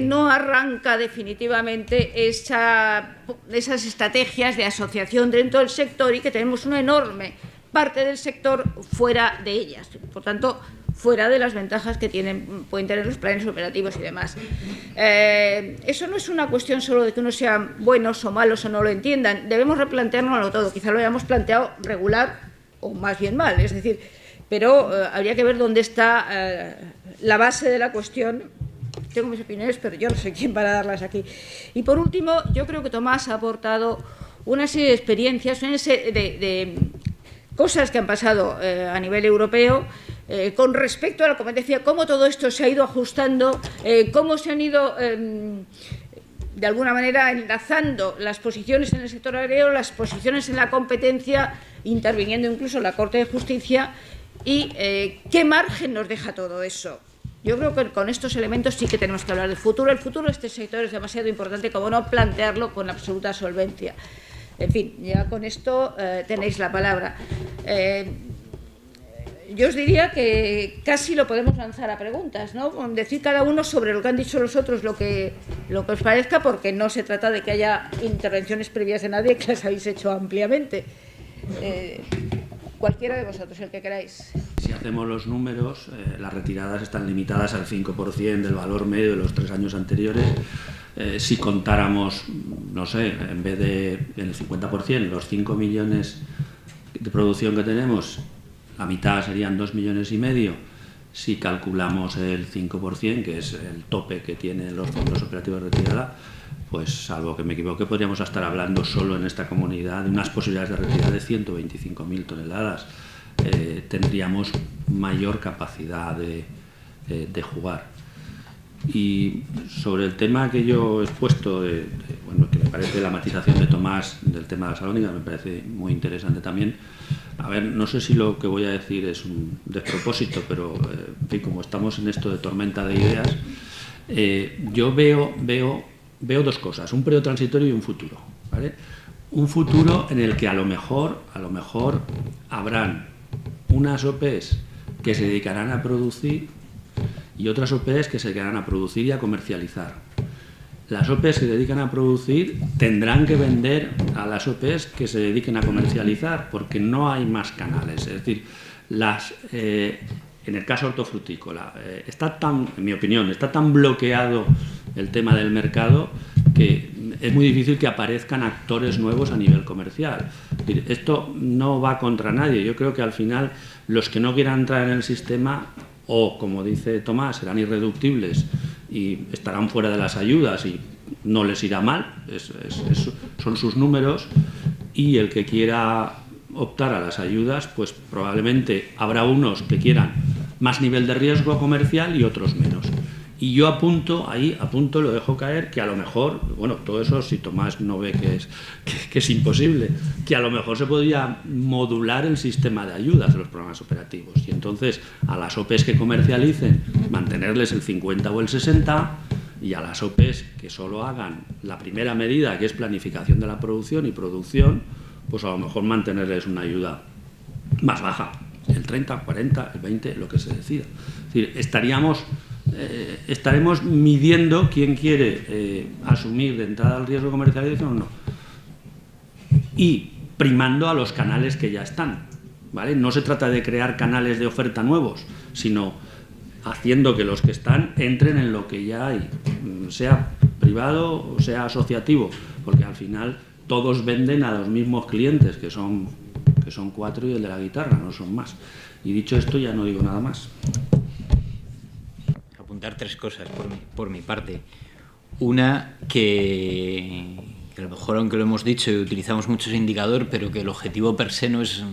que no arranca definitivamente esas estrategias de asociación dentro del sector y que tenemos una enorme parte del sector fuera de ellas. Por tanto, fuera de las ventajas que pueden tener los planes operativos y demás. Eso no es una cuestión solo de que unos sean buenos o malos o no lo entiendan. Debemos replanteárnoslo todo. Quizá lo hayamos planteado regular o más bien mal. Es decir, pero habría que ver dónde está la base de la cuestión. Tengo mis opiniones, pero yo no sé quién para darlas aquí. Y por último, yo creo que Tomás ha aportado una serie de experiencias, una serie de cosas que han pasado a nivel europeo con respecto a la competencia, cómo todo esto se ha ido ajustando, cómo se han ido, de alguna manera, enlazando las posiciones en el sector agrario, las posiciones en la competencia, interviniendo incluso la Corte de Justicia, y qué margen nos deja todo eso. Yo creo que con estos elementos sí que tenemos que hablar del futuro. El futuro de este sector es demasiado importante como no plantearlo con absoluta solvencia. En fin, ya con esto tenéis la palabra. Yo os diría que casi lo podemos lanzar a preguntas, ¿no? Decir cada uno sobre lo que han dicho los otros lo que os parezca, porque no se trata de que haya intervenciones previas de nadie, que las habéis hecho ampliamente. Cualquiera de vosotros, el que queráis. Si hacemos los números, las retiradas están limitadas al 5% del valor medio de los 3 años anteriores. Si contáramos, no sé, en vez de el 50%, los 5 millones de producción que tenemos, la mitad serían 2,5 millones. Si calculamos el 5%, que es el tope que tienen los fondos operativos de retirada, pues salvo que me equivoque, podríamos estar hablando solo en esta comunidad de unas posibilidades de retirada de 125.000 toneladas. Tendríamos mayor capacidad de jugar. Y sobre el tema que yo he expuesto, bueno, que me parece la matización de Tomás del tema de la salónica, me parece muy interesante también. A ver, no sé si lo que voy a decir es un despropósito, pero en fin, como estamos en esto de tormenta de ideas, yo veo dos cosas, un periodo transitorio y un futuro, ¿vale? Un futuro en el que a lo mejor habrán unas OPs que se dedicarán a producir y otras OPs que se dedicarán a producir y a comercializar. Las OPs que se dedican a producir tendrán que vender a las OPs que se dediquen a comercializar, porque no hay más canales. Es decir, en el caso hortofrutícola, en mi opinión, está tan bloqueado el tema del mercado que es muy difícil que aparezcan actores nuevos a nivel comercial. Es decir, esto no va contra nadie. Yo creo que al final los que no quieran entrar en el sistema, o como dice Tomás, serán irreductibles y estarán fuera de las ayudas y no les irá mal, son sus números, y el que quiera optar a las ayudas, pues probablemente habrá unos que quieran más nivel de riesgo comercial y otros menos. Y yo apunto, lo dejo caer, que a lo mejor, bueno, todo eso si Tomás no ve que es imposible, que a lo mejor se podría modular el sistema de ayudas de los programas operativos. Y entonces a las OPs que comercialicen, mantenerles el 50 o el 60, y a las OPs que solo hagan la primera medida, que es planificación de la producción y producción, pues a lo mejor mantenerles una ayuda más baja, el 30, 40, el 20, lo que se decida. Es decir, estaremos midiendo quién quiere asumir de entrada el riesgo de comercialización o no, y primando a los canales que ya están, ¿vale? No se trata de crear canales de oferta nuevos, sino haciendo que los que están entren en lo que ya hay, sea privado o sea asociativo, porque al final todos venden a los mismos clientes, que son 4 y el de la guitarra, no son más. Y dicho esto, ya no digo nada más. Apuntar 3 cosas por mi parte. Una, que a lo mejor, aunque lo hemos dicho y utilizamos mucho ese indicador, pero que el objetivo per se no es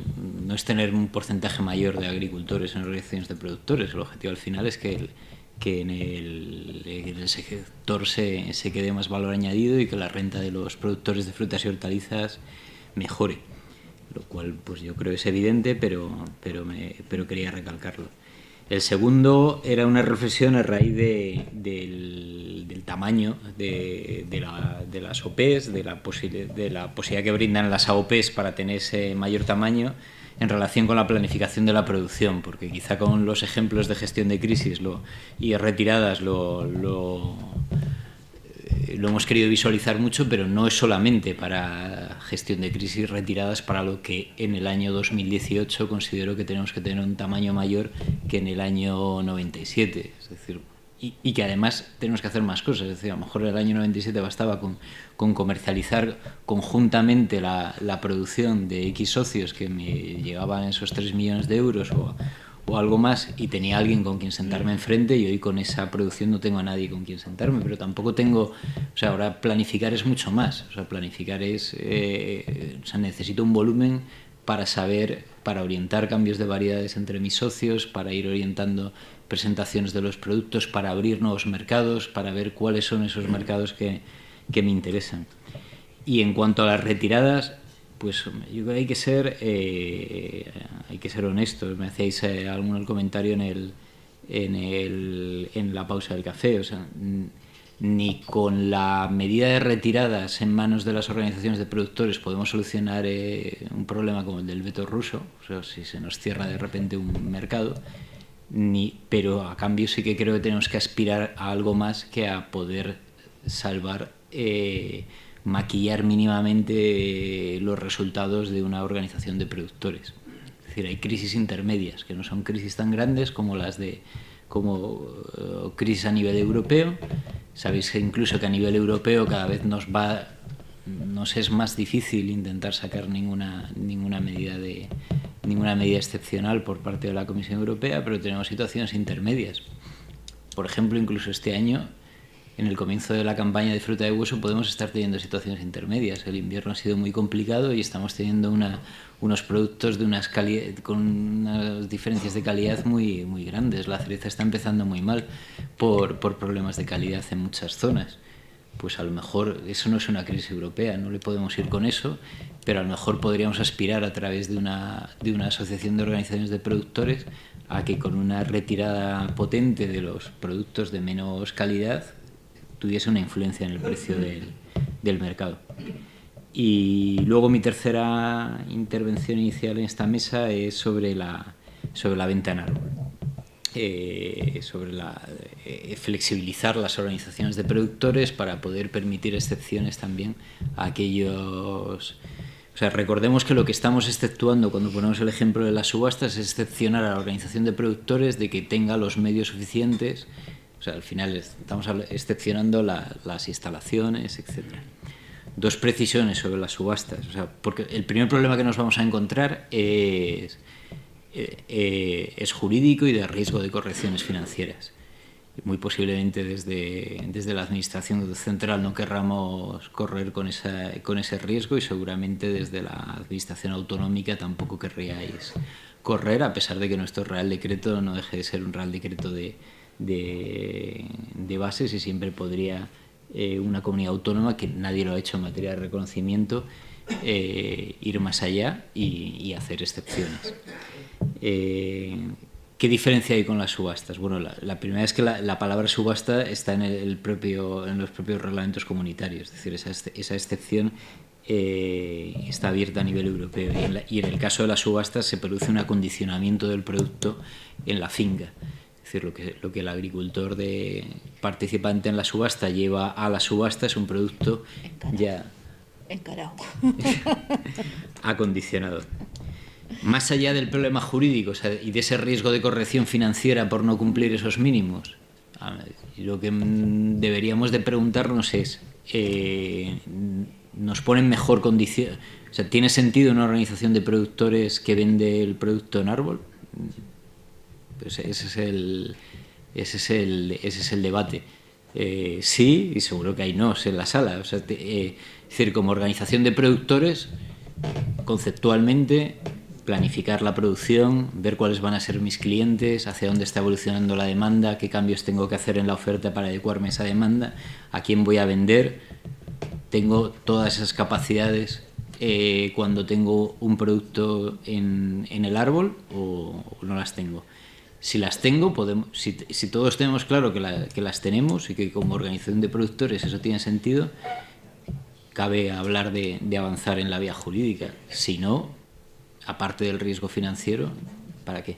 tener un porcentaje mayor de agricultores en organizaciones de productores. El objetivo al final es que en el sector se quede más valor añadido y que la renta de los productores de frutas y hortalizas mejore, lo cual pues yo creo es evidente, pero quería recalcarlo. El segundo era una reflexión a raíz del tamaño de las OPs, de la posibilidad que brindan las AOPs para tener ese mayor tamaño en relación con la planificación de la producción, porque quizá con los ejemplos de gestión de crisis y retiradas lo lo hemos querido visualizar mucho, pero no es solamente para gestión de crisis retiradas, para lo que en el año 2018 considero que tenemos que tener un tamaño mayor que en el año 97. Es decir, y que además tenemos que hacer más cosas. Es decir, a lo mejor en el año 97 bastaba con comercializar conjuntamente la producción de X socios que me llegaban esos 3 millones de euros o algo más, y tenía alguien con quien sentarme enfrente, y hoy con esa producción no tengo a nadie con quien sentarme, pero tampoco tengo, o sea, ahora planificar es mucho más, o sea, planificar es, o sea, necesito un volumen para saber, para orientar cambios de variedades entre mis socios, para ir orientando presentaciones de los productos, para abrir nuevos mercados, para ver cuáles son esos mercados que me interesan. Y en cuanto a las retiradas, pues yo creo que hay que ser honestos. Me hacéis algún comentario en la pausa del café. O sea, ni con la medida de retiradas en manos de las organizaciones de productores podemos solucionar un problema como el del veto ruso, o sea, si se nos cierra de repente un mercado, pero a cambio sí que creo que tenemos que aspirar a algo más que a poder salvar, maquillar mínimamente los resultados de una organización de productores. Es decir, hay crisis intermedias que no son crisis tan grandes como crisis a nivel europeo. Sabéis que incluso que a nivel europeo cada vez nos es más difícil intentar sacar ninguna medida excepcional por parte de la Comisión Europea, pero tenemos situaciones intermedias. Por ejemplo, incluso este año, en el comienzo de la campaña de fruta de hueso, podemos estar teniendo situaciones intermedias. El invierno ha sido muy complicado y estamos teniendo unos productos con unas diferencias de calidad muy, muy grandes. La cereza está empezando muy mal por problemas de calidad en muchas zonas. Pues a lo mejor eso no es una crisis europea, no le podemos ir con eso, pero a lo mejor podríamos aspirar a través de una asociación de organizaciones de productores a que con una retirada potente de los productos de menos calidad tuviese una influencia en el precio del mercado. Y luego mi tercera intervención inicial en esta mesa es sobre la venta en árbol. Sobre flexibilizar las organizaciones de productores para poder permitir excepciones también a aquellos. O sea, recordemos que lo que estamos exceptuando cuando ponemos el ejemplo de las subastas es excepcionar a la organización de productores de que tenga los medios suficientes. O sea, al final estamos excepcionando las instalaciones, etc. Dos precisiones sobre las subastas. O sea, porque el primer problema que nos vamos a encontrar es jurídico y de riesgo de correcciones financieras. Muy posiblemente desde la Administración Central no querramos correr con ese riesgo, y seguramente desde la Administración Autonómica tampoco querríais correr, a pesar de que nuestro Real Decreto no deje de ser un Real Decreto de bases, y siempre podría una comunidad autónoma, que nadie lo ha hecho en materia de reconocimiento, ir más allá y hacer excepciones. ¿Qué diferencia hay con las subastas? Bueno, la primera es que la palabra subasta está en los propios reglamentos comunitarios, es decir, esa excepción está abierta a nivel europeo, y en el caso de las subastas se produce un acondicionamiento del producto en la finca. Es decir, lo que el agricultor participante en la subasta lleva a la subasta es un producto encarado. Acondicionado. Más allá del problema jurídico, o sea, y de ese riesgo de corrección financiera por no cumplir esos mínimos, lo que deberíamos de preguntarnos es, ¿nos ponen mejor condición? O sea, ¿tiene sentido una organización de productores que vende el producto en árbol? Pues ese es el debate. Sí, y seguro que hay nos en la sala. O sea, es decir, como organización de productores, conceptualmente, planificar la producción, ver cuáles van a ser mis clientes, hacia dónde está evolucionando la demanda, qué cambios tengo que hacer en la oferta para adecuarme a esa demanda, a quién voy a vender. Tengo todas esas capacidades cuando tengo un producto en el árbol, o no las tengo. Si las tengo, si todos tenemos claro que las tenemos y que como organización de productores eso tiene sentido, cabe hablar de avanzar en la vía jurídica. Si no, aparte del riesgo financiero, ¿para qué?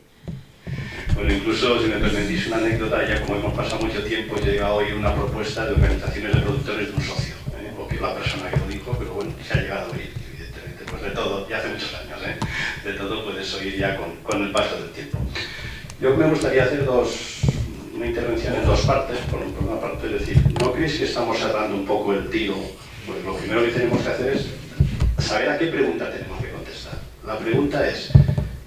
Bueno, incluso, si me permitís una anécdota, ya como hemos pasado mucho tiempo, yo he llegado a oír una propuesta de organizaciones de productores de un socio, porque es la persona que lo dijo, pero bueno, se ha llegado a oír, evidentemente, pues de todo, ya hace muchos años, de todo puedes oír ya con el paso del tiempo. Yo me gustaría hacer una intervención en dos partes. Por una parte, es decir, ¿no creéis que estamos cerrando un poco el tiro? Pues lo primero que tenemos que hacer es saber a qué pregunta tenemos que contestar. La pregunta es,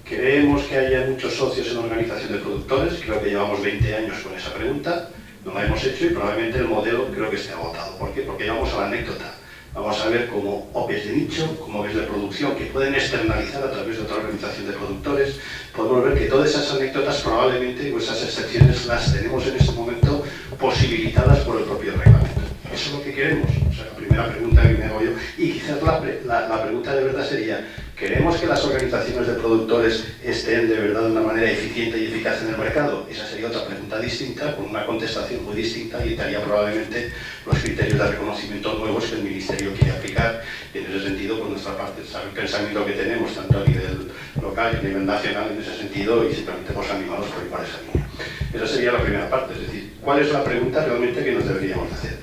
¿creemos que haya muchos socios en la organización de productores? Creo que llevamos 20 años con esa pregunta, no la hemos hecho y probablemente el modelo creo que esté agotado. ¿Por qué? Porque ya vamos a la anécdota. Vamos a ver cómo OPEs de nicho, como OPEs de producción, que pueden externalizar a través de otra organización de productores. Podemos ver que todas esas anécdotas probablemente, o esas excepciones, las tenemos en este momento posibilitadas por el propio reglamento. Eso es lo que queremos. O sea, la primera pregunta que me hago yo. Y quizás la pregunta de verdad sería, ¿queremos que las organizaciones de productores estén de verdad de una manera eficiente y eficaz en el mercado? Esa sería otra pregunta distinta, con una contestación muy distinta y estaría probablemente los criterios de reconocimiento nuevos que el Ministerio quiere aplicar. Y en ese sentido, por nuestra parte, el pensamiento que tenemos, tanto a nivel local y a nivel nacional, en ese sentido, y simplemente pues animados por ir por esa línea. Esa sería la primera parte, es decir, ¿cuál es la pregunta realmente que nos deberíamos hacer?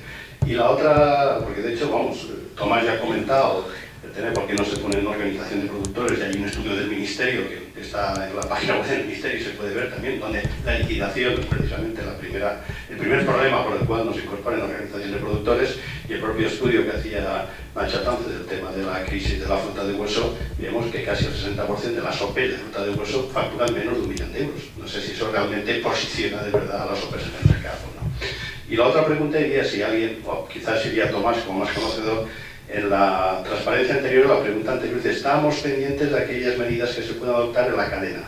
Y la otra, porque de hecho, vamos, Tomás ya ha comentado por qué no se pone en una organización de productores, y hay un estudio del Ministerio que está en la página web del Ministerio y se puede ver también, donde la liquidación es precisamente el primer problema por el cual nos incorporan en la organización de productores, y el propio estudio que hacía Nacha Tance del tema de la crisis de la fruta de hueso, vemos que casi el 60% de las OPE de fruta de hueso facturan menos de 1 millón de euros. No sé si eso realmente posiciona de verdad a las OPE en el mercado, ¿no? Y la otra pregunta iría si alguien, o quizás sería Tomás como más conocedor, en la transparencia anterior, la pregunta anterior dice, ¿estamos pendientes de aquellas medidas que se pueden adoptar en la cadena?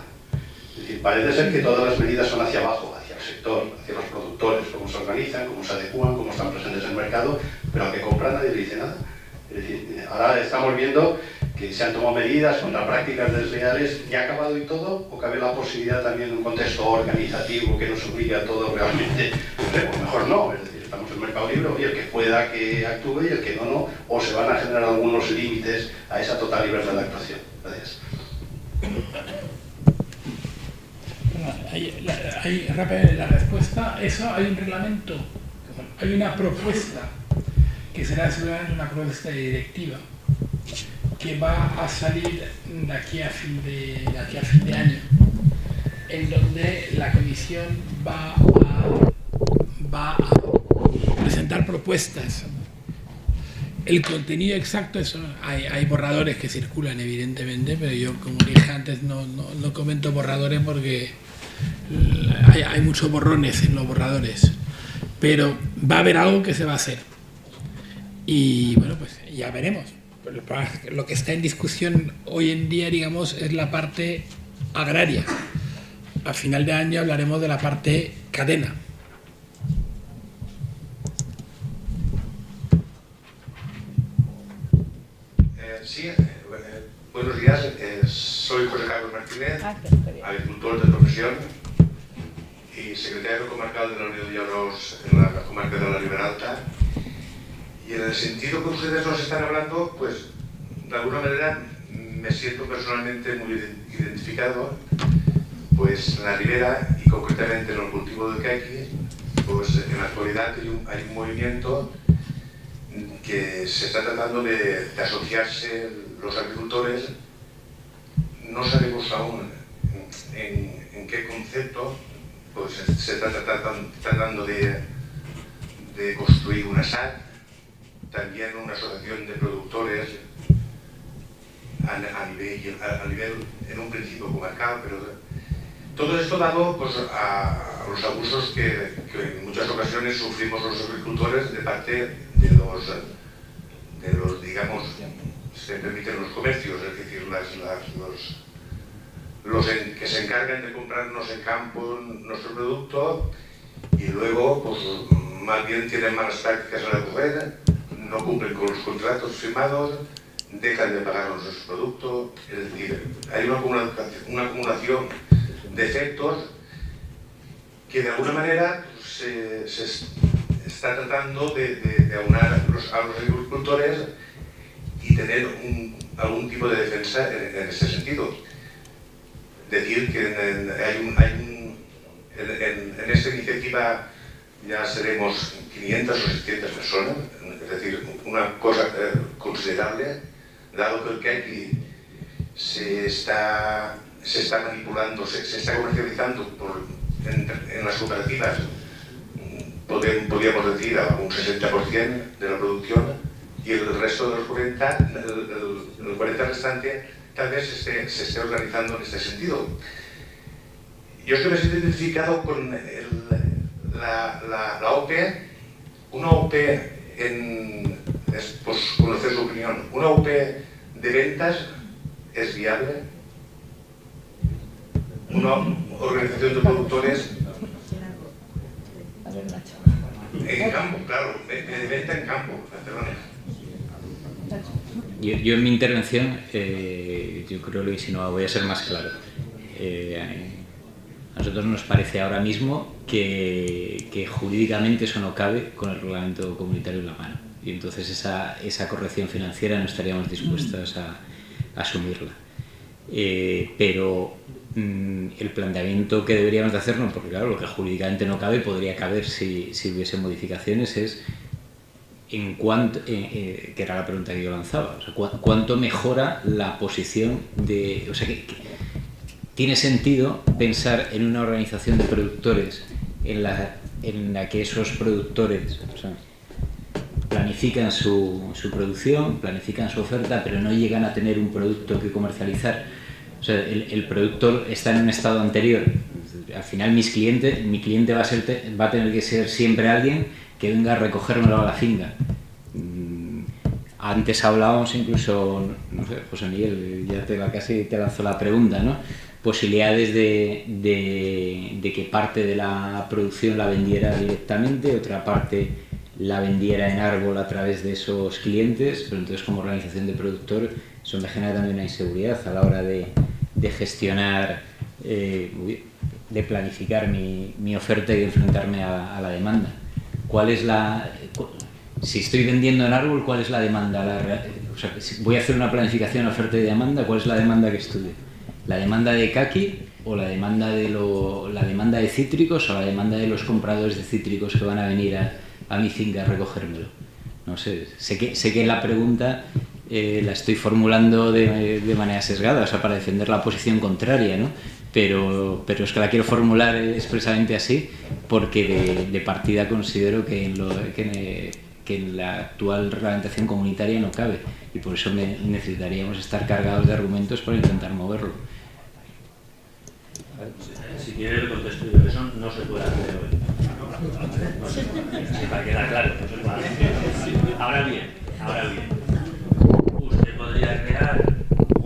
Es decir, parece ser que todas las medidas son hacia abajo, hacia el sector, hacia los productores, cómo se organizan, cómo se adecúan, cómo están presentes en el mercado, pero al que compra nadie le dice nada. Es decir, ahora estamos viendo que se han tomado medidas contra prácticas desleales. ¿Ya ha acabado y todo? ¿O cabe la posibilidad también de un contexto organizativo que nos obligue a todo realmente? Pues mejor no, es decir, estamos en el mercado libre y el que pueda que actúe y el que no, o se van a generar algunos límites a esa total libertad de actuación. Gracias. La respuesta, eso hay un reglamento, hay una propuesta que será seguramente una propuesta de directiva que va a salir de aquí a fin de año, en donde la Comisión va a presentar propuestas. El contenido exacto, eso, hay borradores que circulan evidentemente, pero yo, como dije antes, no comento borradores porque hay muchos borrones en los borradores, pero va a haber algo que se va a hacer y bueno, pues ya veremos. Lo que está en discusión hoy en día, digamos, es la parte agraria. A final de año hablaremos de la parte cadena. Sí, buenos días. Soy José Carlos Martínez, agricultor de profesión y secretario comarcal de la Unión de Llanos en la comarca de la Ribera Alta. Y en el sentido que ustedes nos están hablando, pues de alguna manera me siento personalmente muy identificado, pues en la ribera y concretamente en el cultivo del caqui, pues en la actualidad hay un movimiento que se está tratando de asociarse los agricultores. No sabemos aún en qué concepto, pues se está tratando de construir una SAC, también una asociación de productores a nivel en un principio comarcal, pero todo esto dado pues, a los abusos que en muchas ocasiones sufrimos los agricultores de parte de los digamos, se permiten los comercios, es decir, los que se encargan de comprarnos en campo nuestro producto y luego pues, más bien tienen malas prácticas a la comer, no cumplen con los contratos firmados, dejan de pagarnos nuestro producto, es decir, hay una acumulación de efectos que de alguna manera se está tratando de aunar a los agricultores y tener algún tipo de defensa en ese sentido. Decir que hay En esta iniciativa ya seremos 500 o 600 personas, es decir, una cosa considerable, dado que el keki se está manipulando, se está comercializando en las cooperativas, podríamos decir, a un 60% de la producción, y el resto de los 40, el 40 restante, tal vez se esté organizando en este sentido. Yo estoy más identificado con la OPE, una OPE, pues conocer su opinión, una OPE de ventas es viable, una organización de productores en campo, claro, de venta en campo, perdón. Yo en mi intervención, yo creo que si no voy a ser más claro. A nosotros nos parece ahora mismo que jurídicamente eso no cabe con el reglamento comunitario en la mano. Y entonces esa corrección financiera no estaríamos dispuestos a asumirla. Pero el planteamiento que deberíamos de hacernos, porque claro, lo que jurídicamente no cabe podría caber si hubiese modificaciones, es en cuánto, que era la pregunta que yo lanzaba, o sea, cuánto mejora la posición de... O sea, que tiene sentido pensar en una organización de productores en la que esos productores, o sea, planifican su producción, planifican su oferta, pero no llegan a tener un producto que comercializar. O sea, el productor está en un estado anterior. Al final mi cliente va a tener que ser siempre alguien que venga a recogérmelo a la finca. Antes hablábamos incluso, no sé, José Miguel, ya casi te lanzó la pregunta, ¿no? Posibilidades de que parte de la producción la vendiera directamente, otra parte la vendiera en árbol a través de esos clientes, pero entonces como organización de productor eso me genera también una inseguridad a la hora de gestionar, de planificar mi oferta y de enfrentarme a la demanda. ¿Cuál es si estoy vendiendo en árbol, cuál es la demanda? O sea, si voy a hacer una planificación, oferta y demanda, ¿cuál es la demanda que estudio? ¿La demanda de caqui o la demanda de cítricos o la demanda de los compradores de cítricos que van a venir a mi finca a recogérmelo? No sé, sé que la pregunta la estoy formulando de manera sesgada, o sea, para defender la posición contraria, ¿no? Pero es que la quiero formular expresamente así porque de partida considero que en la actual reglamentación comunitaria no cabe y por eso necesitaríamos estar cargados de argumentos para intentar moverlo. Si quiere el contexto de eso no se puede hacer hoy. No sé, para quedar claro. Ahora bien, usted podría crear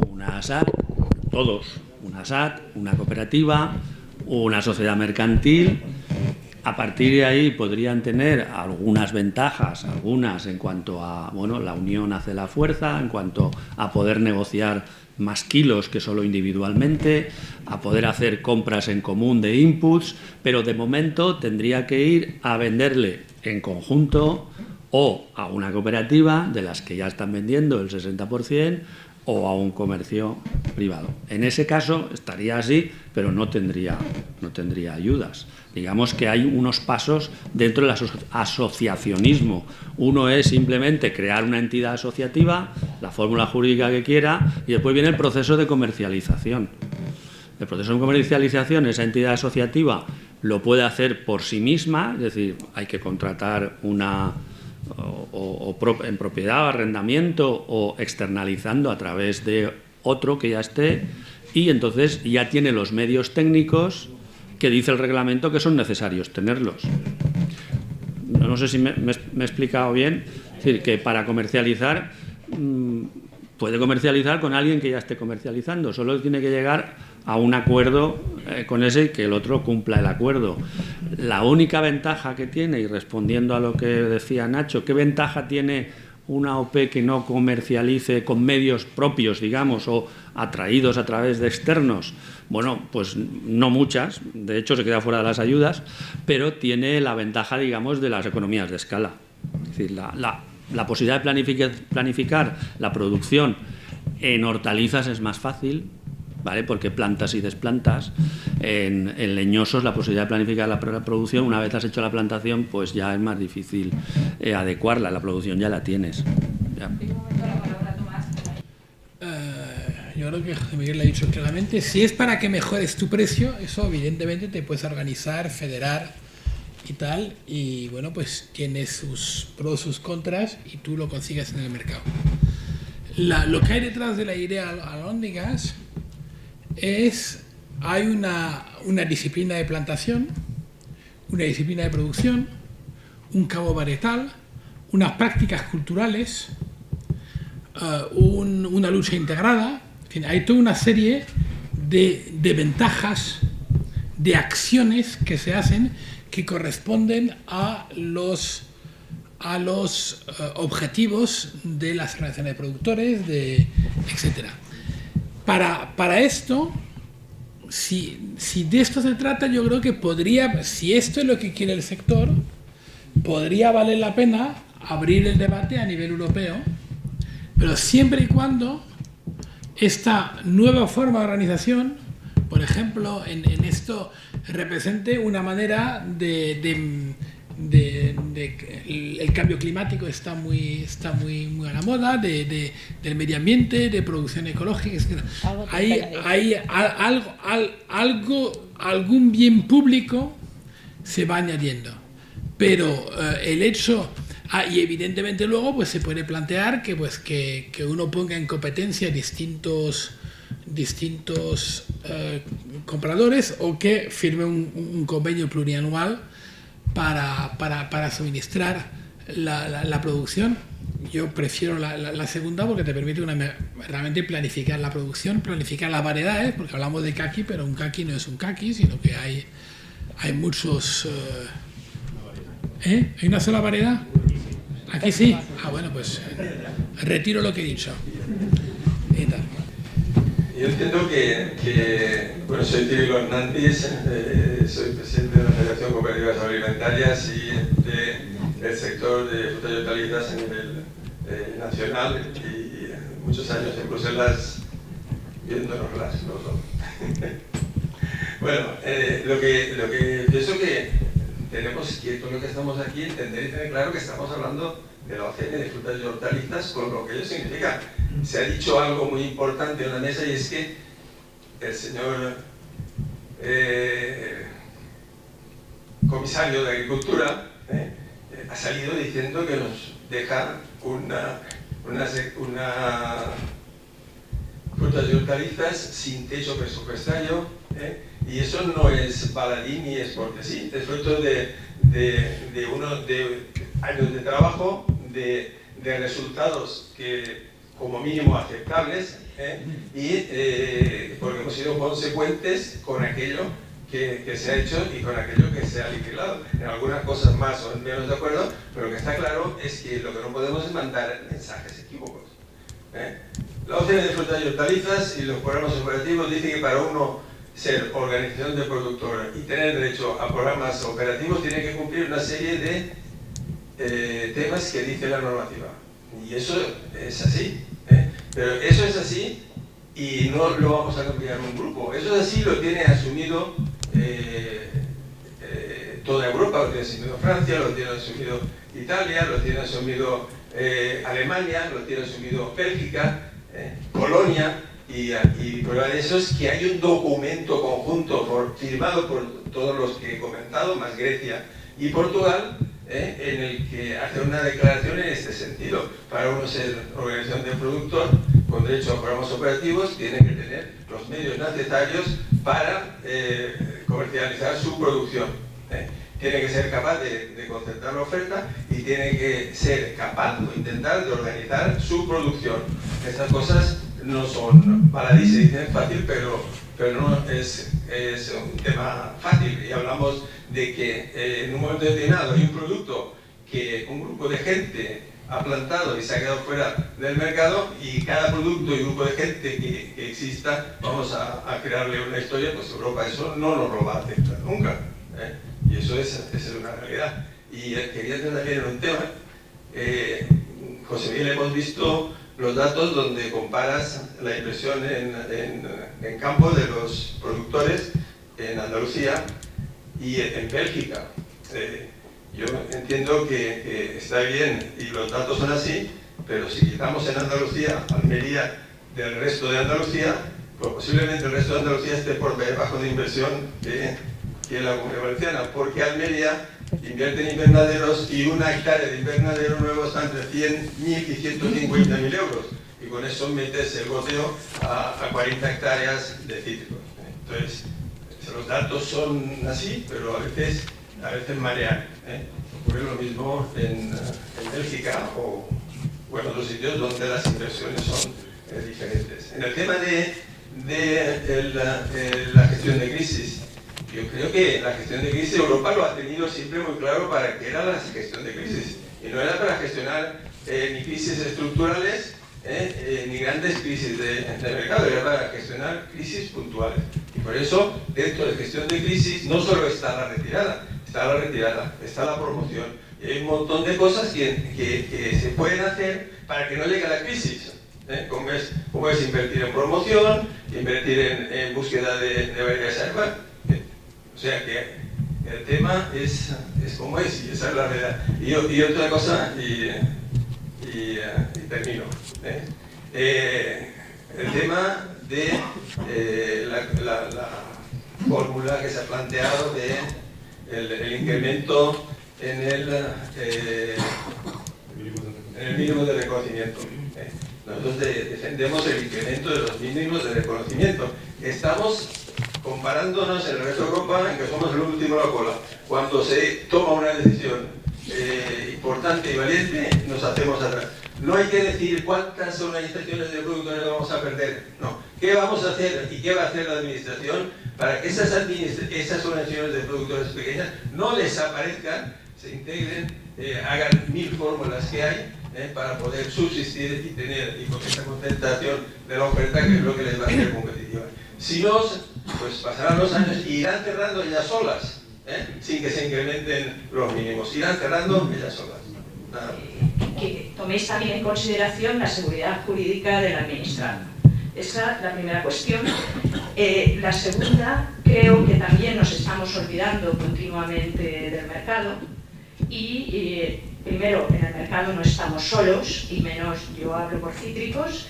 una SAT, todos, una SAT, una cooperativa, una sociedad mercantil. A partir de ahí podrían tener algunas ventajas, algunas en cuanto a, bueno, la unión hace la fuerza, en cuanto a poder negociar más kilos que solo individualmente, a poder hacer compras en común de inputs, pero de momento tendría que ir a venderle en conjunto o a una cooperativa de las que ya están vendiendo el 60% o a un comercio privado. En ese caso estaría así, pero no tendría ayudas. Digamos que hay unos pasos dentro del asociacionismo. Uno es simplemente crear una entidad asociativa, la fórmula jurídica que quiera, y después viene el proceso de comercialización. El proceso de comercialización, esa entidad asociativa lo puede hacer por sí misma, es decir, hay que contratar una en propiedad o arrendamiento o externalizando a través de otro que ya esté, y entonces ya tiene los medios técnicos que dice el reglamento que son necesarios tenerlos. No sé si me he explicado bien. Es decir, que para comercializar puede comercializar con alguien que ya esté comercializando, solo tiene que llegar a un acuerdo con ese y que el otro cumpla el acuerdo. La única ventaja que tiene, y respondiendo a lo que decía Nacho, ¿qué ventaja tiene una OP que no comercialice con medios propios, digamos, o atraídos a través de externos? Bueno, pues no muchas, de hecho se queda fuera de las ayudas, pero tiene la ventaja, digamos, de las economías de escala. Es decir, la posibilidad de planificar la producción en hortalizas es más fácil, ¿vale? Porque plantas y desplantas. En leñosos la posibilidad de planificar la producción, una vez has hecho la plantación, pues ya es más difícil adecuarla, la producción ya la tienes. Ya. Yo creo que José Miguel lo ha dicho claramente. Si es para que mejores tu precio, eso evidentemente te puedes organizar, federar y tal, y bueno, pues tiene sus pros, sus contras, y tú lo consigues en el mercado. Lo que hay detrás de la idea Alhóndigas es, hay una disciplina de plantación, una disciplina de producción, un cabo varietal, unas prácticas culturales, una lucha integrada. En fin, hay toda una serie de ventajas, de acciones que se hacen que corresponden a los objetivos de las organizaciones de productores, etc. Para esto, si de esto se trata, yo creo que podría, si esto es lo que quiere el sector, podría valer la pena abrir el debate a nivel europeo, pero siempre y cuando esta nueva forma de organización, por ejemplo, en esto represente una manera el cambio climático está muy a la moda, del medio ambiente, de producción ecológica, etc. Hay algún bien público se va añadiendo, pero el hecho, y evidentemente luego pues se puede plantear que uno ponga en competencia distintos compradores, o que firme un convenio plurianual para suministrar la producción. Yo prefiero la segunda, porque te permite realmente planificar la producción, planificar las variedades, porque hablamos de caqui, pero un caqui no es un caqui, sino que hay muchos... ¿Hay una sola variedad? Aquí sí. Bueno, pues retiro lo que he dicho. Yo entiendo que bueno, soy Cirilo Hernández, soy presidente de la Federación Cooperativa Agroalimentarias y del sector de frutas y hortalizas a nivel nacional, y muchos años en Bruselas viéndonos los dos. Bueno, lo que pienso que tenemos que, todo lo que estamos aquí, entender y tener claro que estamos hablando de la OCM de frutas y hortalizas con lo que ello significa. Se ha dicho algo muy importante en la mesa, y es que el señor comisario de Agricultura ha salido diciendo que nos deja una frutas y hortalizas sin techo presupuestario, y eso no es baladí ni es porque sí, es fruto de años de trabajo, de resultados que como mínimo aceptables, porque hemos sido consecuentes con aquello que se ha hecho y con aquello que se ha liquidado. En algunas cosas más o menos de acuerdo, pero lo que está claro es que lo que no podemos es mandar mensajes equívocos. La OCM de frutas y hortalizas y los programas operativos dicen que para uno ser organización de productor y tener derecho a programas operativos tiene que cumplir una serie de temas que dice la normativa. Y eso es así, pero eso es así y no lo vamos a cambiar en un grupo. Eso es así, lo tiene asumido toda Europa, lo tiene asumido Francia, lo tiene asumido Italia, lo tiene asumido Alemania, lo tiene asumido Bélgica, Polonia, y prueba de eso es que hay un documento conjunto firmado por todos los que he comentado, más Grecia y Portugal, en el que hace una declaración en este sentido. Para uno ser organización de productor con derecho a programas operativos tiene que tener los medios necesarios para comercializar su producción. Tiene que ser capaz de concertar la oferta y tiene que ser capaz o intentar de organizar su producción. Estas cosas no son baladí, se dicen fácil, pero no es un tema fácil. Y hablamos de que en un momento determinado hay un producto que un grupo de gente ha plantado y se ha quedado fuera del mercado, y cada producto y grupo de gente que exista, vamos a crearle una historia, pues Europa eso no nos lo va a aceptar nunca. Y eso es una realidad. Y quería entrar también en un tema, José Miguel, hemos visto los datos donde comparas la inversión en campo de los productores en Andalucía y en Bélgica. Yo entiendo que está bien y los datos son así, pero si quitamos en Andalucía, Almería, del resto de Andalucía, pues posiblemente el resto de Andalucía esté por debajo de inversión que la Comunidad Valenciana, porque Almería invierte en invernaderos y una hectárea de invernadero nuevo está entre 100.000 y 150.000 euros. Y con eso metes el goteo a 40 hectáreas de cítricos. Entonces, los datos son así, pero a veces marean. Ocurre lo mismo en Bélgica o en otros sitios donde las inversiones son diferentes. En el tema de la gestión de crisis, yo creo que la gestión de crisis Europa lo ha tenido siempre muy claro para qué era la gestión de crisis. Y no era para gestionar ni crisis estructurales ni grandes crisis de mercado, era para gestionar crisis puntuales. Y por eso, dentro de gestión de crisis, no solo está la retirada, está la promoción. Y hay un montón de cosas que se pueden hacer para que no llegue a la crisis. Como es invertir en promoción, invertir en búsqueda de variedades adecuadas. O sea que el tema es como es, y esa es la realidad. Y otra cosa, y termino. El tema de la fórmula que se ha planteado de el incremento en el mínimo de reconocimiento. Nosotros defendemos el incremento de los mínimos de reconocimiento. Estamos comparándonos en el resto de Europa en que somos el último de la cola. Cuando se toma una decisión importante y valiente, nos hacemos atrás. No hay que decir cuántas organizaciones de productores vamos a perder. No. ¿Qué vamos a hacer y qué va a hacer la administración para que esas organizaciones de productores pequeñas no desaparezcan, se integren, hagan 1000 fórmulas que hay para poder subsistir y tener, y con esa concentración de la oferta, que es lo que les va a hacer competitiva? Si no, pues pasarán los años y irán cerrando ellas solas, sin que se incrementen los mínimos. Irán cerrando ellas solas. Nada. Que toméis también en consideración la seguridad jurídica del administrado. Esa es la primera cuestión. La segunda, creo que también nos estamos olvidando continuamente del mercado y primero, en el mercado no estamos solos, y menos, yo hablo por cítricos,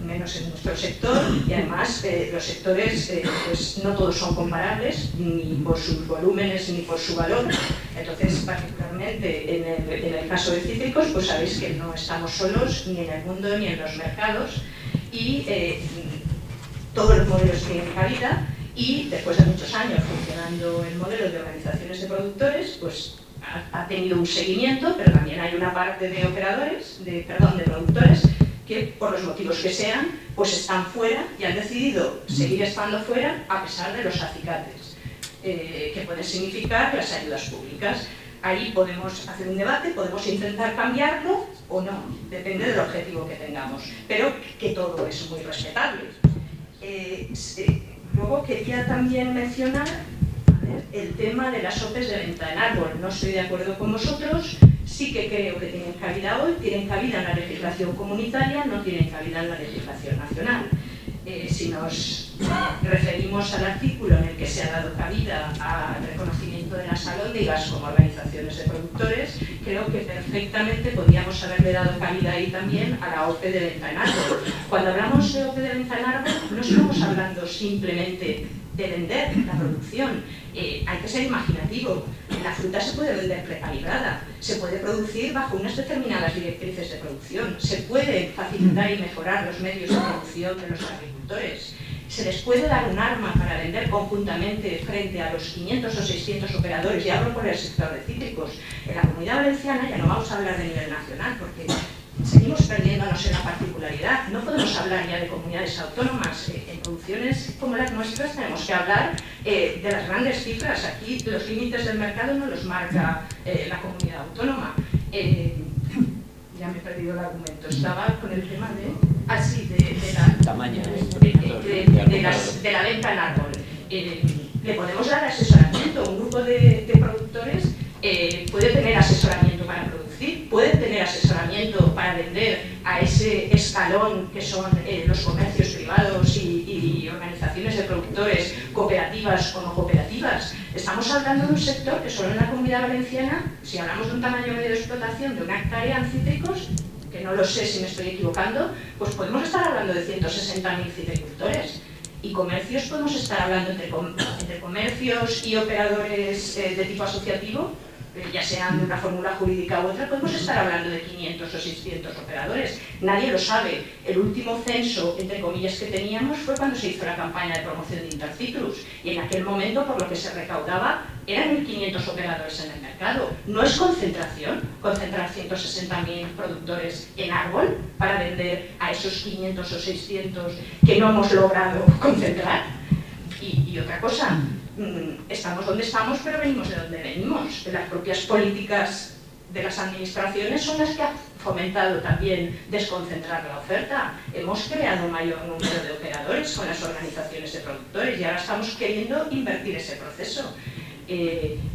menos en nuestro sector, y además los sectores pues no todos son comparables, ni por sus volúmenes ni por su valor. Entonces, particularmente en el caso de cítricos, pues sabéis que no estamos solos ni en el mundo ni en los mercados, y todos los modelos tienen cabida, y después de muchos años funcionando el modelo de organizaciones de productores, pues ha tenido un seguimiento, pero también hay una parte de de productores que, por los motivos que sean, pues están fuera y han decidido seguir estando fuera a pesar de los acicates, que pueden significar las ayudas públicas. Ahí podemos hacer un debate, podemos intentar cambiarlo o no, depende del objetivo que tengamos, pero que todo es muy respetable. Luego quería también mencionar el tema de las OPEs de venta en árbol. No estoy de acuerdo con vosotros, sí que creo que tienen cabida hoy, tienen cabida en la legislación comunitaria, no tienen cabida en la legislación nacional. Si nos referimos al artículo en el que se ha dado cabida al reconocimiento de las albóndigas como organizaciones de productores, creo que perfectamente podríamos haberle dado cabida ahí también a la OPE de venta en árbol. Cuando hablamos de OPE de venta en árbol, no estamos hablando simplemente de vender la producción. Hay que ser imaginativo. La fruta se puede vender precalibrada, se puede producir bajo unas determinadas directrices de producción, se puede facilitar y mejorar los medios de producción de los agricultores, se les puede dar un arma para vender conjuntamente frente a los 500 o 600 operadores, y hablo por el sector de cítricos. En la Comunidad Valenciana, ya no vamos a hablar de nivel nacional, porque seguimos perdiéndonos en la particularidad. No podemos hablar ya de comunidades autónomas. En producciones como las nuestras tenemos que hablar de las grandes cifras. Aquí los límites del mercado no los marca la comunidad autónoma. Ya me he perdido el argumento. Estaba con el tema de la venta en árbol. Le podemos dar asesoramiento. Un grupo de productores puede tener asesoramiento para producir. pueden tener asesoramiento para vender a ese escalón que son los comercios privados y organizaciones de productores, cooperativas o no cooperativas. Estamos hablando de un sector que solo en la Comunidad Valenciana, si hablamos de un tamaño medio de explotación de 1 hectárea en cítricos, que no lo sé si me estoy equivocando, pues podemos estar hablando de 160.000 citricultores. Y comercios podemos estar hablando entre comercios y operadores de tipo asociativo, ya sean de una fórmula jurídica u otra, podemos estar hablando de 500 o 600 operadores. Nadie lo sabe. El último censo, entre comillas, que teníamos fue cuando se hizo la campaña de promoción de Intercitrus. Y en aquel momento, por lo que se recaudaba, eran 1.500 operadores en el mercado. No es concentración, concentrar 160.000 productores en árbol para vender a esos 500 o 600 que no hemos logrado concentrar. Y otra cosa, estamos donde estamos, pero venimos de donde venimos. Las propias políticas de las administraciones son las que han fomentado también desconcentrar la oferta. Hemos creado mayor número de operadores con las organizaciones de productores y ahora estamos queriendo invertir ese proceso.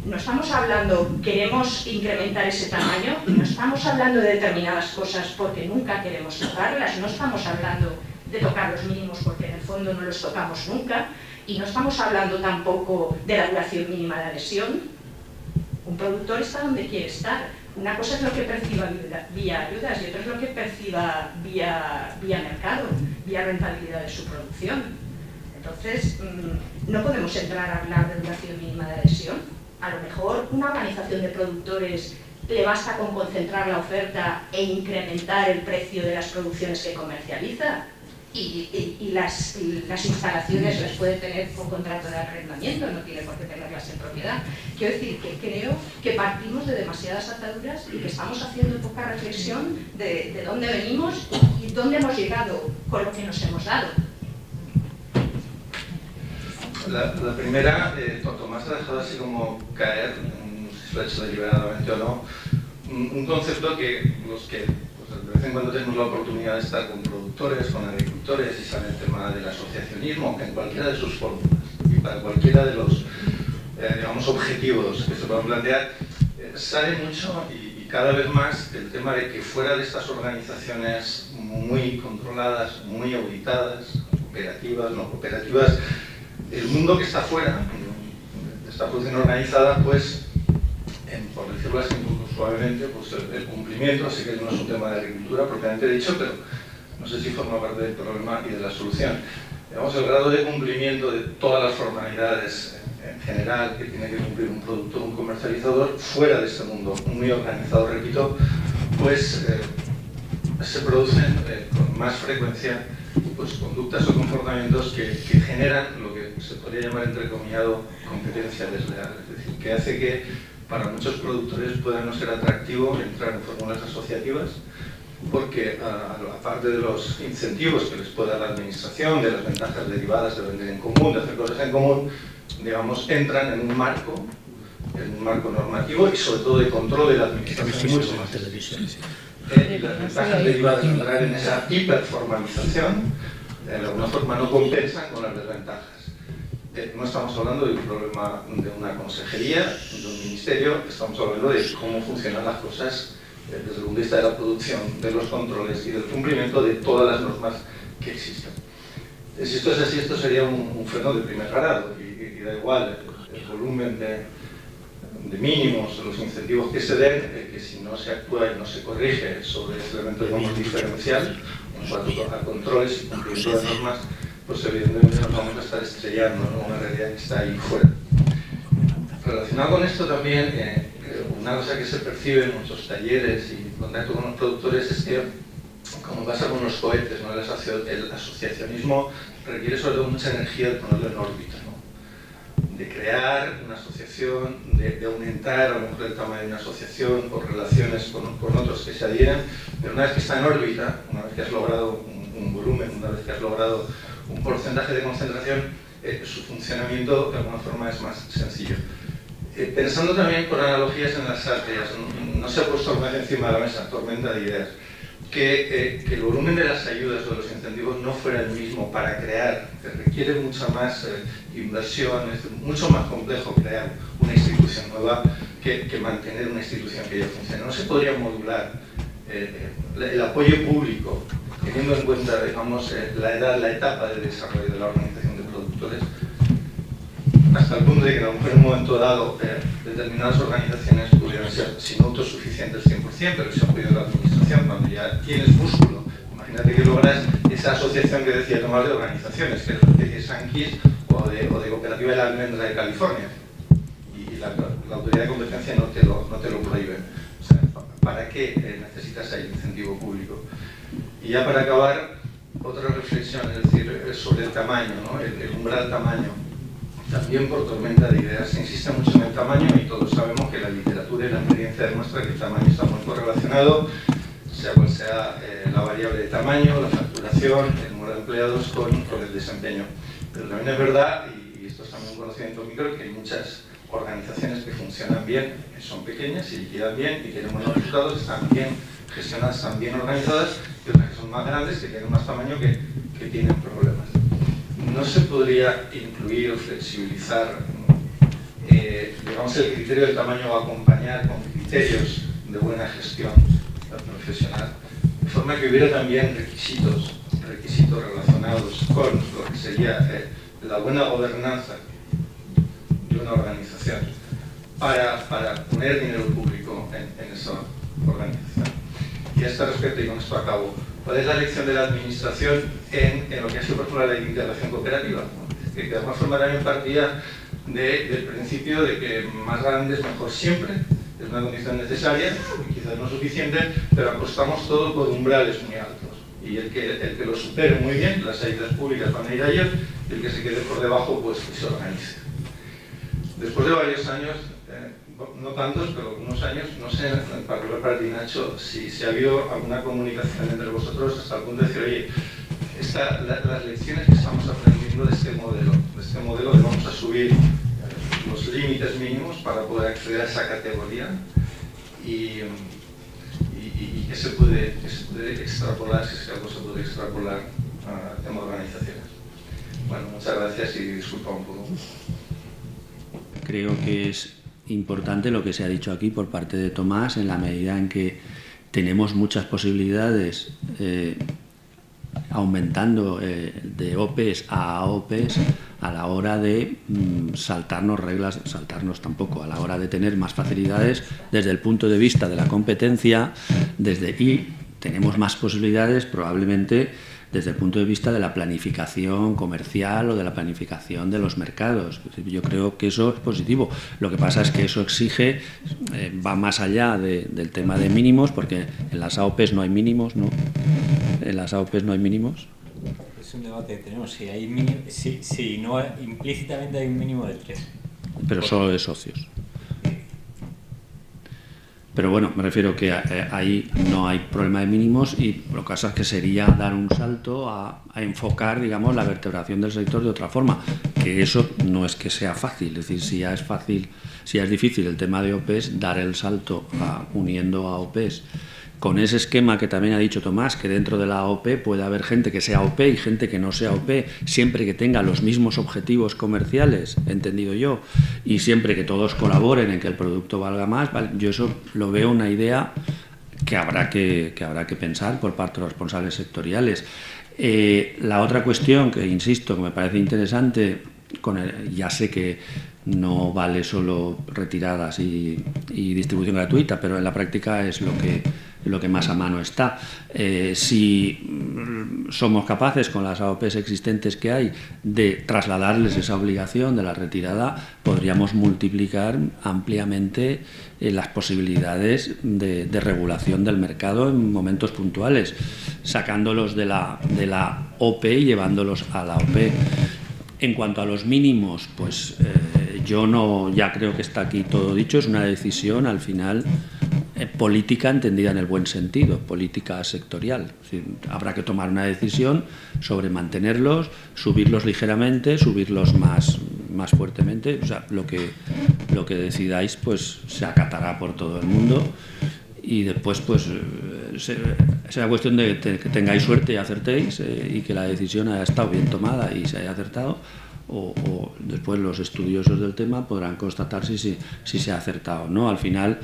No estamos hablando, queremos incrementar ese tamaño, no estamos hablando de determinadas cosas porque nunca queremos tocarlas, no estamos hablando de tocar los mínimos porque en el fondo no los tocamos nunca. Y no estamos hablando tampoco de la duración mínima de adhesión. Un productor está donde quiere estar. Una cosa es lo que perciba vía ayudas y otra es lo que perciba vía mercado, vía rentabilidad de su producción. Entonces, no podemos entrar a hablar de duración mínima de adhesión. A lo mejor una organización de productores le basta con concentrar la oferta e incrementar el precio de las producciones que comercializa. Y las instalaciones las puede tener por contrato de arrendamiento, no tiene por qué tenerlas en propiedad. Quiero decir que creo que partimos de demasiadas ataduras y que estamos haciendo poca reflexión de dónde venimos y dónde hemos llegado con lo que nos hemos dado. La primera, Tomás ha dejado así como caer, no sé si lo ha hecho deliberadamente o no, un concepto que los que de vez en cuando tenemos la oportunidad de estar con productores, con agricultores y sale el tema del asociacionismo en cualquiera de sus fórmulas y para cualquiera de los digamos, objetivos que se puedan plantear, sale mucho y cada vez más el tema de que fuera de estas organizaciones muy controladas, muy auditadas, cooperativas, no cooperativas, el mundo que está fuera, de esta producción organizada, pues por decirlo así un poco suavemente, pues el cumplimiento, así que no es un tema de agricultura propiamente dicho, pero no sé si forma parte del problema y de la solución. Digamos, el grado de cumplimiento de todas las formalidades en general que tiene que cumplir un productor, un comercializador, fuera de este mundo muy organizado, repito, pues se producen con más frecuencia pues, conductas o comportamientos que generan lo que se podría llamar entrecomillado competencia desleal, es decir, que hace que para muchos productores pueda no ser atractivo entrar en fórmulas asociativas porque aparte de los incentivos que les puede dar la administración, de las ventajas derivadas de vender en común, de hacer cosas en común, digamos, entran en un marco normativo y sobre todo de control de la administración mucho más. Y las ventajas derivadas de entrar en esa hiperformalización de alguna forma no compensan con las desventajas. No estamos hablando de un problema de una consejería, de un ministerio, estamos hablando de cómo funcionan las cosas desde el punto de vista de la producción, de los controles y del cumplimiento de todas las normas que existen. Si esto es así, esto sería un freno de primer grado y da igual el volumen de mínimos, los incentivos que se den, que si no se actúa y no se corrige sobre ese elemento, digamos, diferencial en cuanto a controles y cumplimiento de normas, pues evidentemente nos vamos a estar estrellando, ¿no? Una realidad que está ahí fuera. Relacionado con esto también, una cosa que se percibe en muchos talleres y en contacto con los productores es que, como pasa con los cohetes, ¿no? El asociacionismo requiere sobre todo mucha energía de ponerlo en órbita, ¿no? De crear una asociación, de aumentar a lo mejor el tamaño de una asociación por relaciones con otros que se adhieren, pero una vez que está en órbita, una vez que has logrado un volumen, una vez que has logrado un porcentaje de concentración, su funcionamiento de alguna forma es más sencillo. Pensando también por analogías en las artes, no se ha puesto alguna vez encima de la mesa, tormenta de ideas, que el volumen de las ayudas o de los incentivos no fuera el mismo para crear, que requiere mucha más inversión, es mucho más complejo crear una institución institución nueva que mantener una institución que ya funciona. No se podría modular el apoyo público, teniendo en cuenta, digamos, la etapa de desarrollo de la organización de productores, hasta el punto de que a lo mejor en un momento dado determinadas organizaciones pudieran ser, si no autosuficientes 100%, pero si apoyo de la administración, cuando ya tienes músculo. Imagínate que logras esa asociación que decía Tomás de organizaciones, que es una especie de Sankis o de Cooperativa de la Almendra de California. Y la autoridad de competencia no te lo prohíbe. O sea, ¿para qué necesitas ahí incentivo público? Y ya para acabar, otra reflexión, es decir, sobre el tamaño, ¿no? El umbral tamaño. También por tormenta de ideas se insiste mucho en el tamaño y todos sabemos que la literatura y la experiencia demuestra que el tamaño está muy correlacionado, sea cual sea la variable de tamaño, la facturación, el número de empleados con el desempeño. Pero también es verdad, y esto es también un conocimiento micro, que hay muchas organizaciones que funcionan bien, que son pequeñas y liquidan bien y tienen buenos resultados, están bien gestionadas, están bien organizadas, y otras que son más grandes, que tienen más tamaño, que tienen problemas. ¿No se podría incluir o flexibilizar, digamos, el criterio del tamaño o acompañar con criterios de buena gestión profesional, de forma que hubiera también requisitos relacionados con lo que sería la buena gobernanza de una organización para poner dinero público en esa organización? Y a este respecto, y con esto acabo, ¿cuál es la lección de la administración en lo que ha sido, por ejemplo, la ley de integración cooperativa? Que de alguna forma también partía del principio de que más grande es mejor siempre, es una condición necesaria, quizás no suficiente, pero apostamos todo por umbrales muy altos. Y el que lo supere muy bien, las ayudas públicas van a ir a ellos, y el que se quede por debajo, pues que se organice. Después de varios años, no tantos, pero algunos años, no sé, en particular para ti, Nacho, si ha habido alguna comunicación entre vosotros hasta el punto de decir, oye, las lecciones que estamos aprendiendo de este modelo de vamos a subir los límites mínimos para poder acceder a esa categoría y que se puede extrapolar, si es que algo se puede extrapolar al tema de organizaciones. Bueno, muchas gracias y disculpa un poco. Creo que es importante lo que se ha dicho aquí por parte de Tomás, en la medida en que tenemos muchas posibilidades aumentando de OPEs a AOPEs a la hora de saltarnos reglas, a la hora de tener más facilidades desde el punto de vista de la competencia, y tenemos más posibilidades probablemente desde el punto de vista de la planificación comercial o de la planificación de los mercados. Yo creo que eso es positivo. Lo que pasa es que eso exige, va más allá del tema de mínimos, porque en las AOPs no hay mínimos, ¿no? En las AOPs no hay mínimos. Es un debate que tenemos, si no, implícitamente hay un mínimo de 3. Pero solo de socios. Pero bueno, me refiero que ahí no hay problema de mínimos y lo que pasa es que sería dar un salto a enfocar, digamos, la vertebración del sector de otra forma, que eso no es que sea fácil, es decir, si ya es difícil el tema de OPEs, dar el salto uniendo a OPEs con ese esquema que también ha dicho Tomás, que dentro de la OP puede haber gente que sea OP y gente que no sea OP, siempre que tenga los mismos objetivos comerciales, entendido yo, y siempre que todos colaboren en que el producto valga más, ¿vale? Yo eso lo veo una idea que habrá que pensar por parte de los responsables sectoriales. La otra cuestión que, insisto, que me parece interesante, ya sé que no vale solo retiradas y distribución gratuita, pero en la práctica es lo que más a mano está. Si somos capaces con las AOPs existentes que hay de trasladarles esa obligación de la retirada, podríamos multiplicar ampliamente las posibilidades de regulación del mercado en momentos puntuales, sacándolos de la OP y llevándolos a la OP. En cuanto a los mínimos, pues ya creo que está aquí todo dicho, es una decisión al final política entendida en el buen sentido, política sectorial. Es decir, habrá que tomar una decisión sobre mantenerlos, subirlos ligeramente, subirlos más fuertemente. O sea, lo que decidáis pues se acatará por todo el mundo y después pues será cuestión de que tengáis suerte y acertéis y que la decisión haya estado bien tomada y se haya acertado, o después los estudiosos del tema podrán constatar si se ha acertado o no. Al final,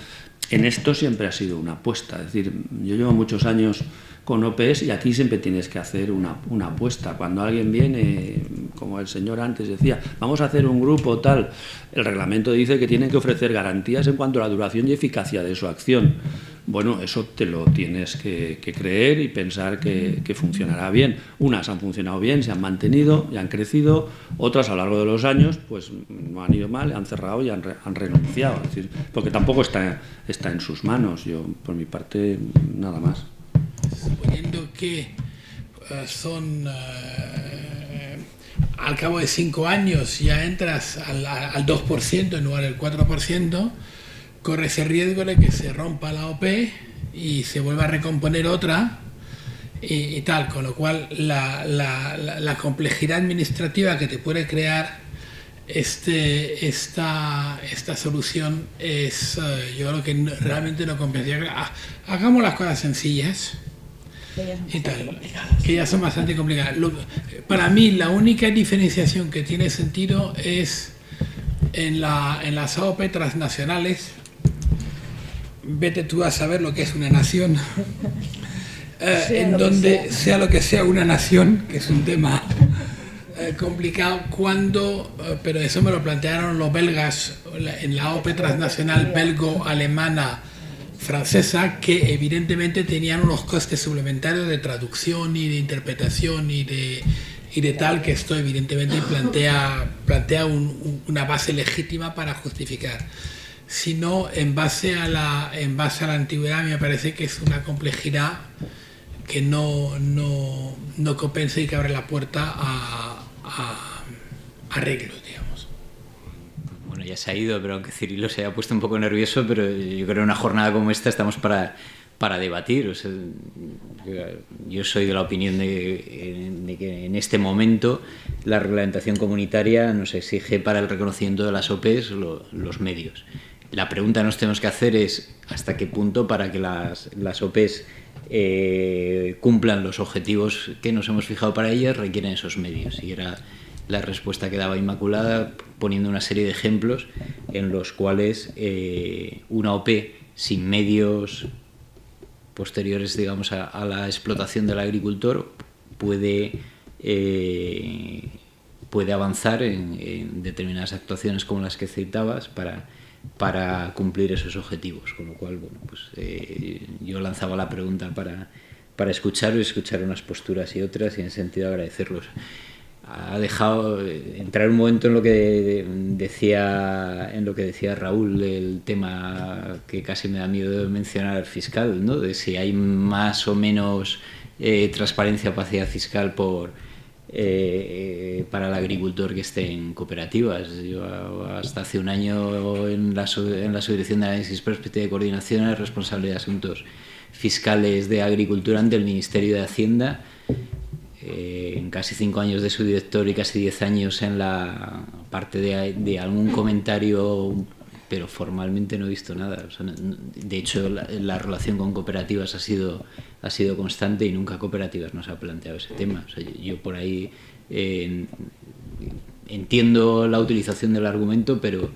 en esto siempre ha sido una apuesta. Es decir, yo llevo muchos años con OPEs y aquí siempre tienes que hacer una apuesta. Cuando alguien viene, como el señor antes decía, vamos a hacer un grupo tal, el reglamento dice que tienen que ofrecer garantías en cuanto a la duración y eficacia de su acción. Bueno, eso te lo tienes que creer y pensar que funcionará bien. Unas han funcionado bien, se han mantenido y han crecido, otras a lo largo de los años pues no han ido mal, han cerrado y han renunciado. Es decir, porque tampoco está en sus manos. Yo, por mi parte, nada más. Suponiendo que al cabo de 5 años ya entras al 2% en lugar del 4%, corre ese riesgo de que se rompa la OP y se vuelva a recomponer otra y tal, con lo cual la complejidad administrativa que te puede crear esta solución es, yo creo que realmente no compensa. Hagamos las cosas sencillas y tal, que ya son bastante complicadas. Para mí la única diferenciación que tiene sentido es en las AOP transnacionales. Vete tú a saber lo que es una nación, en donde sea lo que sea una nación, que es un tema complicado, pero eso me lo plantearon los belgas en la AOP transnacional belgo-alemana francesa, que evidentemente tenían unos costes suplementarios de traducción y de interpretación y de tal, que esto evidentemente plantea una base legítima para justificar. Sino en base a la antigüedad me parece que es una complejidad que no compensa y que abre la puerta a arreglos, digamos. Bueno, ya se ha ido, pero aunque Cirilo se haya puesto un poco nervioso, pero yo creo que en una jornada como esta estamos para debatir. O sea, yo soy de la opinión de que en este momento la reglamentación comunitaria nos exige para el reconocimiento de las OPEs los medios. La pregunta que nos tenemos que hacer es hasta qué punto, para que las OPEs cumplan los objetivos que nos hemos fijado para ellas, requieren esos medios. Y era la respuesta que daba Inmaculada, poniendo una serie de ejemplos en los cuales una OP sin medios posteriores, digamos, a la explotación del agricultor puede avanzar en determinadas actuaciones como las que citabas para cumplir esos objetivos, con lo cual, bueno, pues yo lanzaba la pregunta para escuchar unas posturas y otras, y en ese sentido agradecerlos. Ha dejado entrar un momento en lo que decía Raúl, el tema que casi me da miedo de mencionar, fiscal, ¿no? De si hay más o menos transparencia o opacidad fiscal para el agricultor que esté en cooperativas. Yo hasta hace un año en la subdirección de análisis, perspectiva y coordinación era responsable de asuntos fiscales de agricultura ante el Ministerio de Hacienda. En casi 5 años de subdirector y casi 10 años en la parte de algún comentario, pero formalmente no he visto nada. O sea, de hecho, la relación con cooperativas ha sido constante y nunca cooperativas nos ha planteado ese tema. O sea, yo por ahí entiendo la utilización del argumento, pero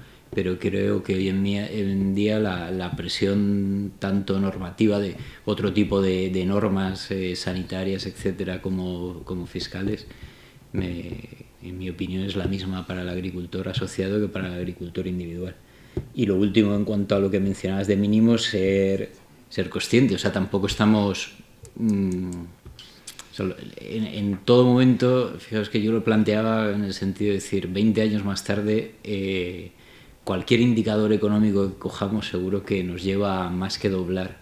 creo que hoy en día la presión tanto normativa de otro tipo de normas sanitarias, etcétera, como fiscales, en mi opinión es la misma para el agricultor asociado que para el agricultor individual. Y lo último, en cuanto a lo que mencionabas de mínimos, ser consciente. O sea, tampoco estamos en todo momento. Fijaos que yo lo planteaba en el sentido de decir, 20 años más tarde, cualquier indicador económico que cojamos seguro que nos lleva a más que doblar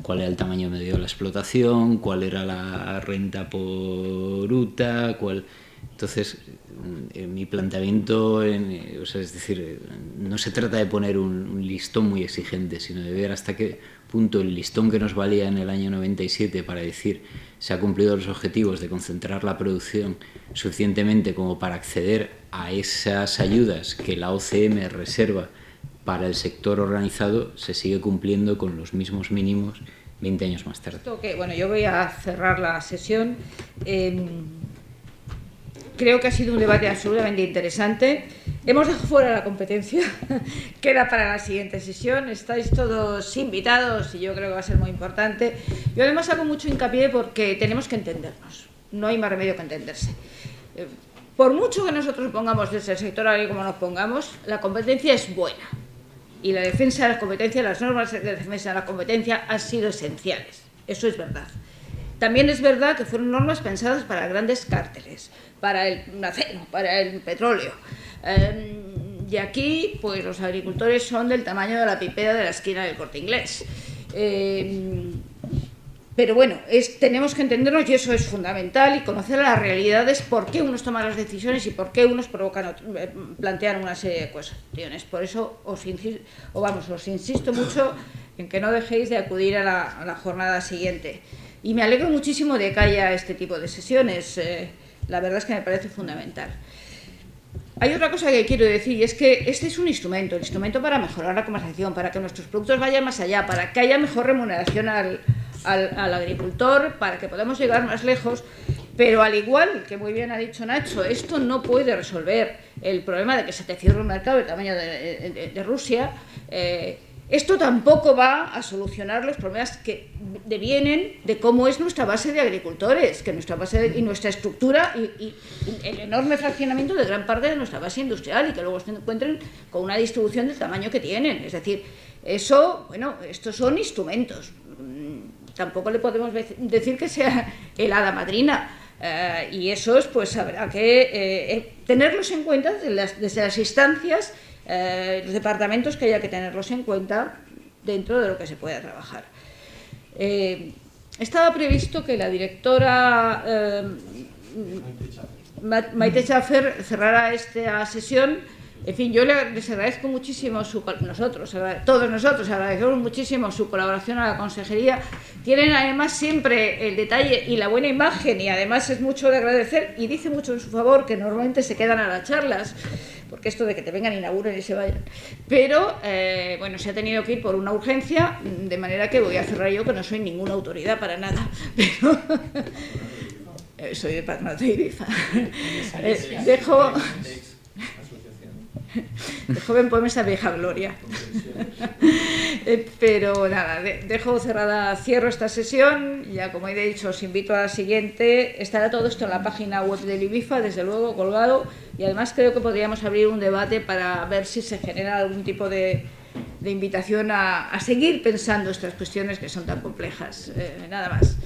cuál era el tamaño medio de la explotación, cuál era la renta por UTA, Entonces, mi planteamiento, es decir, no se trata de poner un listón muy exigente, sino de ver hasta qué punto el listón que nos valía en el año 97 para decir se ha cumplido los objetivos de concentrar la producción suficientemente como para acceder a esas ayudas que la OCM reserva para el sector organizado, se sigue cumpliendo con los mismos mínimos 20 años más tarde. Bueno, yo voy a cerrar la sesión. Creo que ha sido un debate absolutamente interesante. Hemos dejado fuera la competencia, queda para la siguiente sesión. Estáis todos invitados y yo creo que va a ser muy importante. Yo además hago mucho hincapié porque tenemos que entendernos. No hay más remedio que entenderse. Por mucho que nosotros pongamos desde el sector agrario como nos pongamos, la competencia es buena. Y la defensa de la competencia, las normas de defensa de la competencia han sido esenciales. Eso es verdad. También es verdad que fueron normas pensadas para grandes cárteles, para el acero, para el petróleo. Y aquí, pues los agricultores son del tamaño de la pipera de la esquina del Corte Inglés. Pero bueno, tenemos que entendernos y eso es fundamental y conocer las realidades, por qué unos toman las decisiones y por qué unos plantean una serie de cuestiones. Por eso os insisto mucho en que no dejéis de acudir a la jornada siguiente. Y me alegro muchísimo de que haya este tipo de sesiones. La verdad es que me parece fundamental. Hay otra cosa que quiero decir y es que este es un instrumento para mejorar la comercialización, para que nuestros productos vayan más allá, para que haya mejor remuneración al agricultor, para que podamos llegar más lejos, pero al igual que muy bien ha dicho Nacho, esto no puede resolver el problema de que se te cierre un mercado del tamaño de Rusia. Esto tampoco va a solucionar los problemas que devienen de cómo es nuestra base de agricultores, que nuestra base y nuestra estructura y el enorme fraccionamiento de gran parte de nuestra base industrial y que luego se encuentren con una distribución del tamaño que tienen. Es decir, estos son instrumentos. Tampoco le podemos decir que sea el hada madrina. Y esos, pues habrá que tenerlos en cuenta desde las instancias, los departamentos que haya que tenerlos en cuenta dentro de lo que se pueda trabajar. Estaba previsto que la directora Maite Schaffer cerrara esta sesión. En fin, yo les agradezco muchísimo todos nosotros agradecemos muchísimo su colaboración a la consejería. Tienen además siempre el detalle y la buena imagen y además es mucho de agradecer y dice mucho en su favor que normalmente se quedan a las charlas, porque esto de que te vengan, inauguren y se vayan. Pero, se ha tenido que ir por una urgencia, de manera que voy a cerrar yo, que no soy ninguna autoridad para nada. Pero soy de Patronato de Ibiza. De joven poemes a vieja gloria. Pero nada, dejo cerrada, cierro esta sesión. Ya como he dicho, os invito a la siguiente. Estará todo esto en la página web del IBIFA, desde luego, colgado. Y además creo que podríamos abrir un debate para ver si se genera algún tipo de invitación a seguir pensando estas cuestiones que son tan complejas. Nada más.